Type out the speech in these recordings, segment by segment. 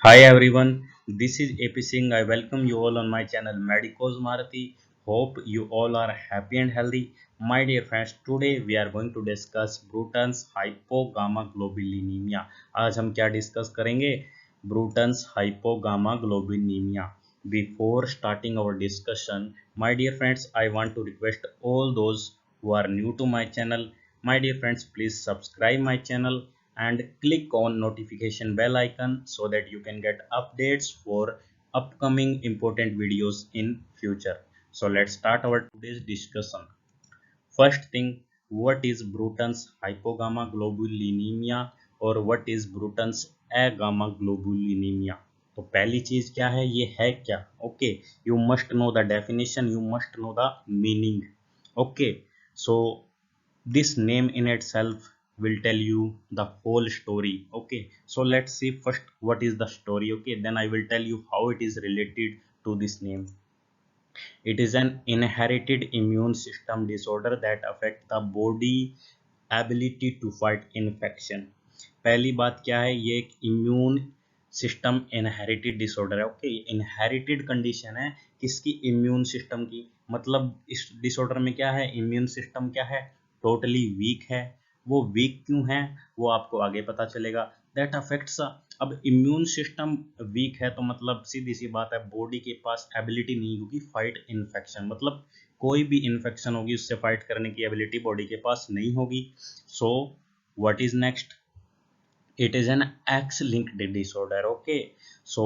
Hi everyone, this is AP Singh. I welcome you all on my channel Medicos Marathi. Hope you all are happy and healthy. My dear friends, today we are going to discuss Bruton's hypogammaglobulinemia. आज हम क्या discuss करेंगे? Bruton's hypogammaglobulinemia. Before starting our discussion, my dear friends, I want to request all those who are new to my channel, my dear friends, please subscribe my channel and click on notification bell icon so that you can get updates for upcoming important videos in future. So let's start our today's discussion. First thing, what is Bruton's hypogammaglobulinemia और what is Bruton's agammaglobulinemia? तो पहली चीज क्या है, ये है क्या? Okay, you must know the definition, you must know the meaning. Okay, so this name in itself will tell you the whole story. Okay, so let's see first what is the story. Okay, then I will tell you how it is related to this name. It is an inherited immune system disorder that affect the body ability to fight infection. पहली बात क्या है, ये एक immune system inherited disorder है. Okay, inherited condition है किसकी? Immune system की. मतलब इस डिसऑर्डर में क्या है, इम्यून सिस्टम क्या है, टोटली वीक है. वो वीक क्यों है वो आपको आगे पता चलेगा. दैट अफेक्ट्स, अब इम्यून सिस्टम वीक है तो मतलब सीधी सी बात है, बॉडी के पास एबिलिटी नहीं होगी फाइट इन्फेक्शन. मतलब कोई भी इन्फेक्शन होगी उससे फाइट करने की एबिलिटी बॉडी के पास नहीं होगी. So what is next? It is an X linked disorder. Okay, so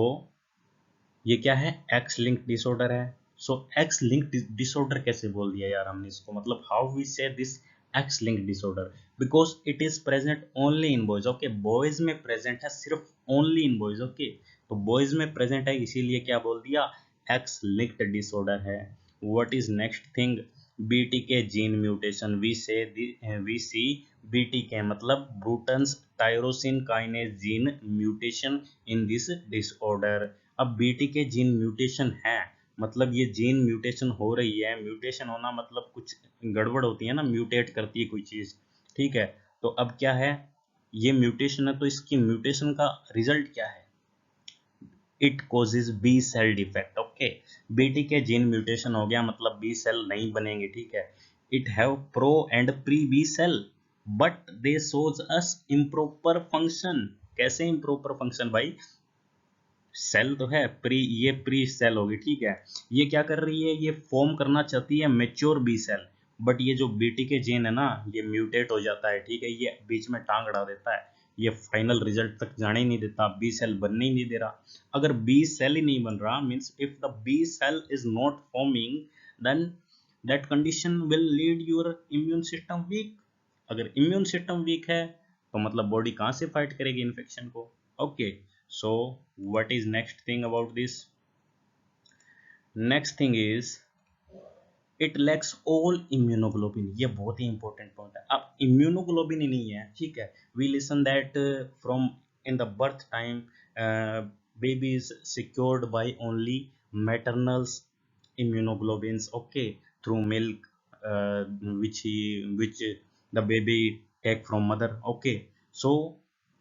ये क्या है, एक्स लिंक्ड डिसऑर्डर है. सो एक्स लिंक्ड डिसऑर्डर कैसे बोल दिया यार हमने इसको, मतलब how we say this X linked disorder? Because it is present only in boys. Okay, boys में प्रेजेंट है, सिर्फ ओनली इन बॉयज. ओके, तो बॉयज में प्रेजेंट है इसीलिए क्या बोल दिया, एक्स लिंक्ड डिसऑर्डर है. What is next thing? BTK gene mutation. We see BTK मतलब Bruton's tyrosine kinase gene mutation in this disorder. अब बीटीके जीन म्यूटेशन है मतलब ये जीन म्यूटेशन हो रही है. म्यूटेशन होना मतलब कुछ गड़बड़ होती है ना, म्यूटेट करती है कोई चीज. ठीक है, तो अब क्या है, ये म्यूटेशन है तो इसकी म्यूटेशन का रिजल्ट क्या है? It causes B cell defect. Okay, BT के जीन म्यूटेशन हो गया मतलब बी सेल नहीं बनेंगे. ठीक है, it have pro and pre B cell but they shows us improper function. कैसे इम्प्रॉपर फंक्शन भाई? सेल तो है प्री, ये प्री सेल होगी. ठीक है, ये क्या कर रही है, ये फॉर्म करना चाहती है मेच्योर बी सेल. बट ये जो बीटी के जीन है ना, ये म्यूटेट हो जाता है. ठीक है, ये बीच में टांग अड़ा देता है, ये फाइनल रिजल्ट तक जाने ही नहीं देता, बी सेल बनने ही नहीं दे रहा. अगर बी सेल ही नहीं बन रहा means if the B cell is not forming then that condition will lead your immune system weak. अगर इम्यून सिस्टम वीक है तो मतलब बॉडी कहाँ से फाइट करेगी इन्फेक्शन को. Okay, so what is next thing about this? Next thing is it lacks all immunoglobulin. ये बहुत ही इंपॉर्टेंट पॉइंट है. अब इम्यूनोग्लोबिन ही नहीं है. ठीक है, we listen that from in the birth time baby is secured by only maternal immunoglobulins. Okay, through milk which the baby take from mother. Okay, so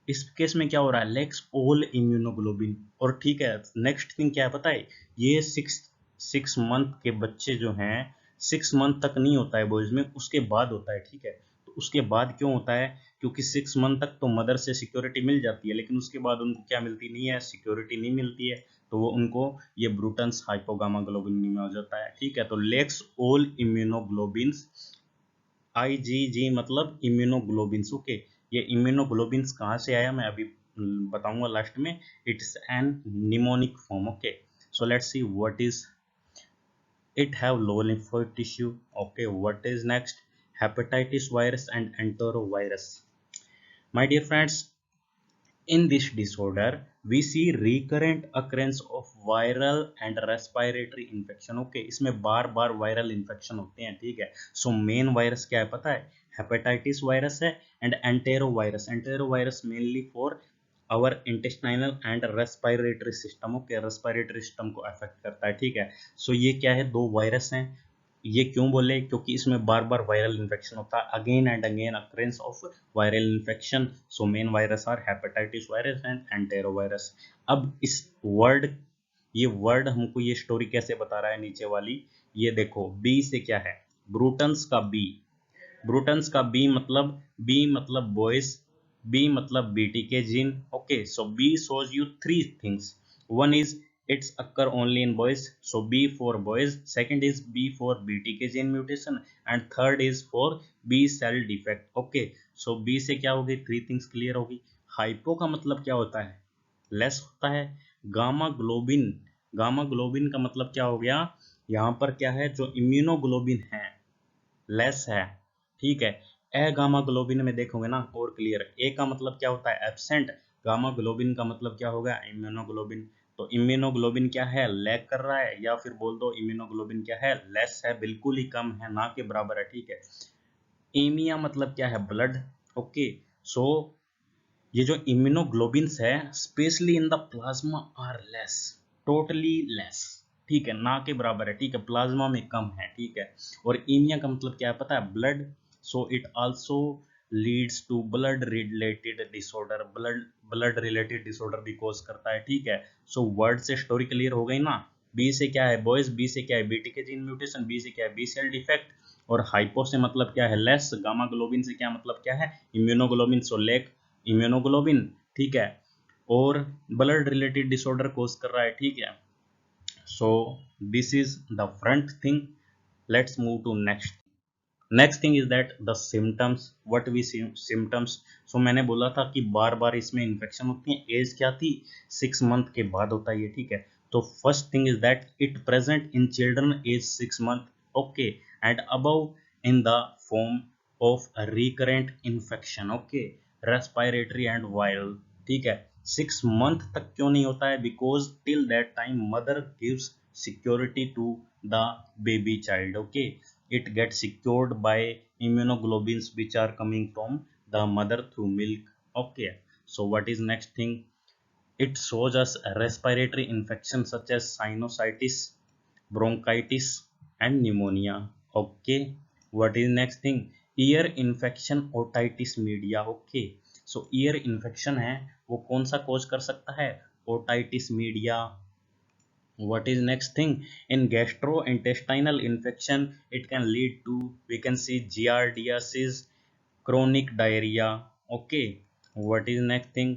इस case में क्या हो रहा है, लेक्स ऑल इम्यूनोग्लोबिन. और ठीक है, नेक्स्ट थिंग क्या है पता है, ये सिक्स मंथ के बच्चे जो हैं, 6 मंथ तक नहीं होता है बॉयज में, उसके बाद होता है. ठीक है, तो उसके बाद क्यों होता है? क्योंकि 6 मंथ तक तो मदर से सिक्योरिटी मिल जाती है लेकिन उसके बाद उनको क्या मिलती नहीं है, सिक्योरिटी नहीं मिलती है. तो वो उनको ये ब्रूटन्स हाइपोगामाग्लोबिन हो जाता है. ठीक है, तो लेक्स ऑल इम्यूनोग्लोबिन्स. IgG मतलब इम्यूनोग्लोबिन्स. ओके, ये इम्यूनोग्लोबिन्स कहाँ से आया मैं अभी बताऊंगा लास्ट में. It's an mnemonic form. Okay, so let's see what is. it have low lymphoid tissue. Okay, what is next? Hepatitis virus and enterovirus. My dear friends, in this disorder, we see recurrent occurrence of viral and respiratory infection. Okay, इसमें बार बार viral infection होते हैं. ठीक है, सो main virus क्या है पता है, hepatitis virus है and enterovirus. Enterovirus mainly for our intestinal and respiratory system. Okay, respiratory system को अफेक्ट करता है. ठीक है, सो ये क्या है, दो वायरस हैं. ये क्यों बोले, क्योंकि इसमें बार बार वायरल इन्फेक्शन होता है, again and again occurrence of viral infection. So main virus are hepatitis virus and enterovirus. अब इस वर्ड, ये वर्ड हमको ये स्टोरी कैसे बता रहा है नीचे वाली, ये देखो बी से क्या है, ब्रूटन्स का बी, ब्रूटन्स का बी मतलब बॉयज, बी मतलब बीटी के gene. Okay, so B shows you three things. One is it's occur only in boys, so B for boys. Second is B for BTK gene mutation, and third is for B cell defect. Okay, so B से क्या होगी, three things clear होगी। Hypo का मतलब क्या होता है, less होता है। गामा ग्लोबिन, गामा ग्लोबिन का मतलब क्या हो गया, यहाँ पर क्या है, जो इम्यूनोग्लोबिन है लेस है, ठीक है। ए गामा ग्लोबिन में देखोगे ना और क्लियर, ए का मतलब क्या होता है, एब्सेंट। गामा ग्लोबिन का मतलब क्या होगा, इम्यूनोग्लोबिन। तो इम्यूनोग्लोबिन क्या है, लैग कर रहा है, या फिर बोल दो इम्यूनोग्लोबिन क्या है, लेस है, बिल्कुल ही कम है, ना के बराबर है, ठीक है। एमिया मतलब क्या है, ब्लड। ओके, सो ये जो इम्यूनोग्लोबिन्स है specially in the plasma are less, totally less, ठीक है, ना के बराबर है, ठीक है, प्लाज्मा में कम है, ठीक है। और ईमिया का मतलब क्या है पता है, blood. So it also leads to blood related disorder, blood related disorder भी कॉज करता है, ठीक है। सो वर्ड से स्टोरी क्लियर हो गई ना। बी से क्या है बॉयज, बी से क्या है बीटीके जीन म्यूटेशन, बी से क्या है बी सेल डिफेक्ट, और हाइपो से मतलब क्या है, लेस। गामा ग्लोबिन से क्या मतलब क्या है, इम्यूनोग्लोबिन, सो लेक इम्यूनोग्लोबिन, ठीक है। और ब्लड रिलेटेड डिसऑर्डर कोज कर रहा है, ठीक है। So this is the front thing. Let's move to next thing is that the symptoms, what we see symptoms. So मैंने बोला था कि बार बार इसमें इन्फेक्शन होती है, एज क्या थी, 6 मंथ के बाद होता है ये, ठीक है। तो first thing is that it present in children age 6 month, okay, and above in the form of recurrent infection, okay, respiratory and viral, ठीक है। 6 मंथ तक क्यों नहीं होता है, because till that time mother gives security to the baby child, okay, it gets secured by immunoglobulins which are coming from the mother through milk, okay. So what is next thing, it shows us a respiratory infection such as sinusitis, bronchitis and pneumonia, okay. What is next thing, ear infection otitis media, okay. So ear infection है वो कौन सा cause कर सकता है, otitis media। What is next thing, in gastrointestinal infection it can lead to, we can see giardiasis, chronic diarrhea, okay. What is next thing,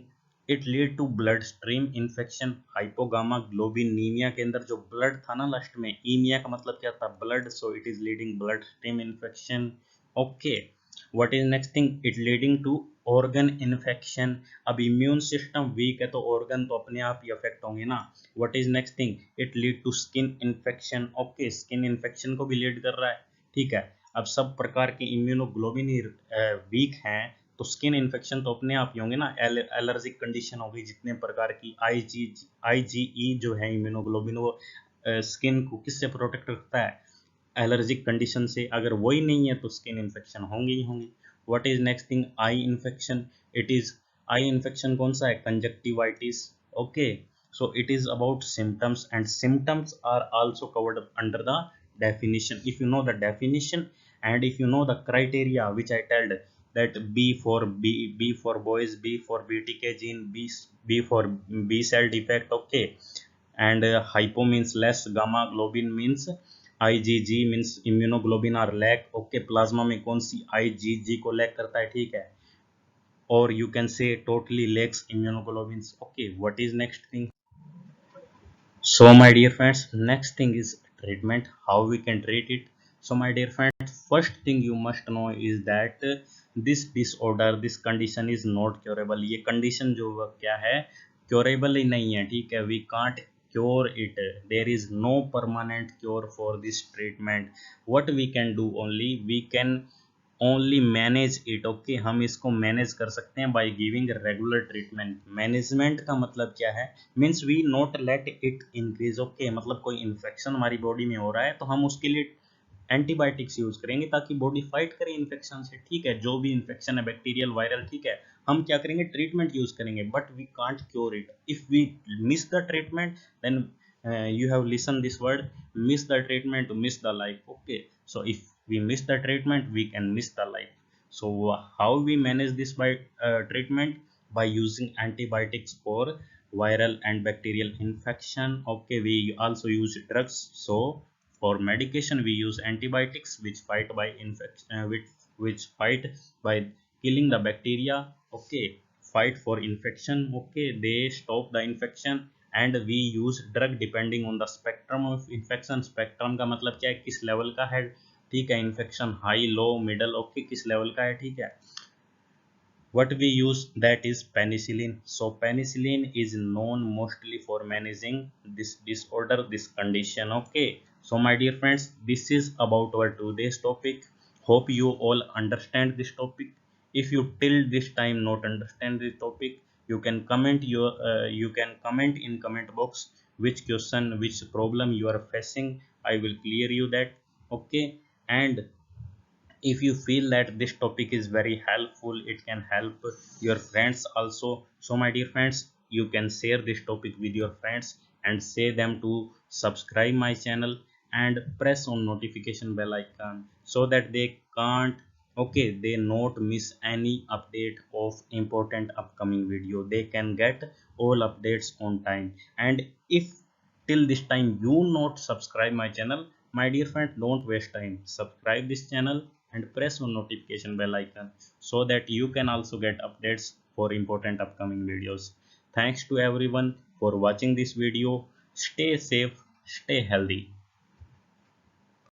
it lead to bloodstream infection, hypogammaglobulinemia के अंदर जो blood था ना last में, ईमिया का मतलब क्या था, blood, so it is leading bloodstream infection, okay. What is next thing, it leading to organ infection। अब immune system weak है तो organ तो अपने आप ही affect होंगे ना। What is next thing, it lead to skin infection, okay, skin infection को भी lead कर रहा है, ठीक है। अब सब प्रकार के इम्यूनोग्लोबिन ही वीक हैं तो स्किन इन्फेक्शन तो अपने आप ही होंगे ना, एलर्जिक कंडीशन होगी जितने प्रकार की, आईजीई जो है इम्यूनोग्लोबिन वो स्किन को किससे प्रोटेक्ट रखता है, एलर्जिक कंडीशन से, अगर वही नहीं है तो स्किन इन्फेक्शन होंगे ही होंगे। What is next thing, eye infection, it is, eye infection कौन सा है, conjunctivitis, okay. So it is about symptoms and symptoms are also covered under the definition. If you know the definition and if you know the criteria which I told, that B for boys, B for BTK gene, B for B cell defect, okay, and hypo means less, gamma globin means IgG means immunoglobulin or lack, okay, plasma में कौन सी IgG को lack करता है, ठीक है, और you can say totally lacks immunoglobulins, okay. What is next thing, so my dear friends, next thing is treatment, how we can treat it. So my dear friends, first thing you must know is that this disorder, this condition is not curable। ये condition जो क्या है, curable ही नहीं है, ठीक है, we can't cure it, there is no permanent cure for this treatment। what we can do, only we can only manage it, okay, हम इसको मैनेज कर सकते हैं by giving regular treatment. Management का मतलब क्या है, means we not let it increase, okay, मतलब कोई इन्फेक्शन हमारी बॉडी में हो रहा है तो हम उसके लिए एंटीबायोटिक्स यूज करेंगे ताकि बॉडी फाइट करे इन्फेक्शन से, ठीक है, जो भी इन्फेक्शन है बैक्टीरियल वायरल, ठीक है, हम क्या करेंगे, ट्रीटमेंट यूज करेंगे, but we can't cure it. If we miss the treatment then you have listened this word, miss the treatment to miss the life, okay। So if we miss the treatment, we can miss the life. So how we manage this by treatment? By using antibiotics for viral and bacterial infection. Okay, we also use drugs. So for medication we use antibiotics which fight by infection, which fight by killing the bacteria. Okay, fight for infection. Okay, they stop the infection. And we use drug depending on the spectrum of infection. Spectrum का मतलब क्या है, किस level का है, ठीक है, infection high low middle, okay, किस लेवल का है, ठीक है. What we use, that is penicillin. So penicillin is known mostly for managing this disorder, this condition. Okay, so my dear friends, this is about our today's topic. Hope you all understand this topic. If you till this time not understand this topic, you can comment you can comment in comment box which question, which problem you are facing. I will clear you that. Okay, and if you feel that this topic is very helpful, it can help your friends also. So my dear friends, you can share this topic with your friends and say them to subscribe my channel and press on notification bell icon so that they can't, okay, they not miss any update of important upcoming video. They can get all updates on time. And if till this time you not subscribe my channel, my dear friend, don't waste time, subscribe this channel and press on notification bell icon so that you can also get updates for important upcoming videos. Thanks to everyone for watching this video. Stay safe, stay healthy.